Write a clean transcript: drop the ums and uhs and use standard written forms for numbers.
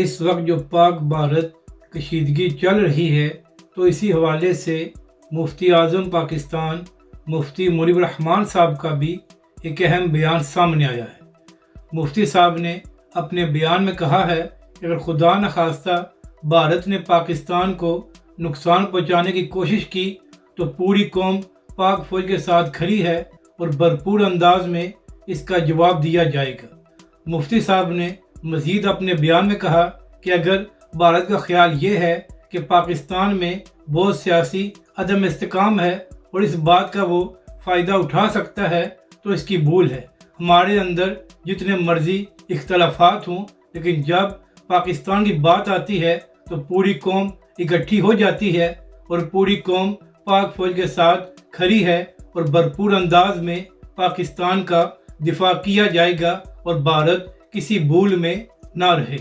اس وقت جو پاک بھارت کشیدگی چل رہی ہے تو اسی حوالے سے مفتی اعظم پاکستان مفتی منیب الرحمان صاحب کا بھی ایک اہم بیان سامنے آیا ہے۔ مفتی صاحب نے اپنے بیان میں کہا ہے کہ اگر خدا نخواستہ بھارت نے پاکستان کو نقصان پہنچانے کی کوشش کی تو پوری قوم پاک فوج کے ساتھ کھڑی ہے اور بھرپور انداز میں اس کا جواب دیا جائے گا۔ مفتی صاحب نے مزید اپنے بیان میں کہا کہ اگر بھارت کا خیال یہ ہے کہ پاکستان میں بہت سیاسی عدم استحکام ہے اور اس بات کا وہ فائدہ اٹھا سکتا ہے تو اس کی بھول ہے۔ ہمارے اندر جتنے مرضی اختلافات ہوں لیکن جب پاکستان کی بات آتی ہے تو پوری قوم اکٹھی ہو جاتی ہے اور پوری قوم پاک فوج کے ساتھ کھڑی ہے اور بھرپور انداز میں پاکستان کا دفاع کیا جائے گا اور بھارت کسی بھول میں نہ رہے۔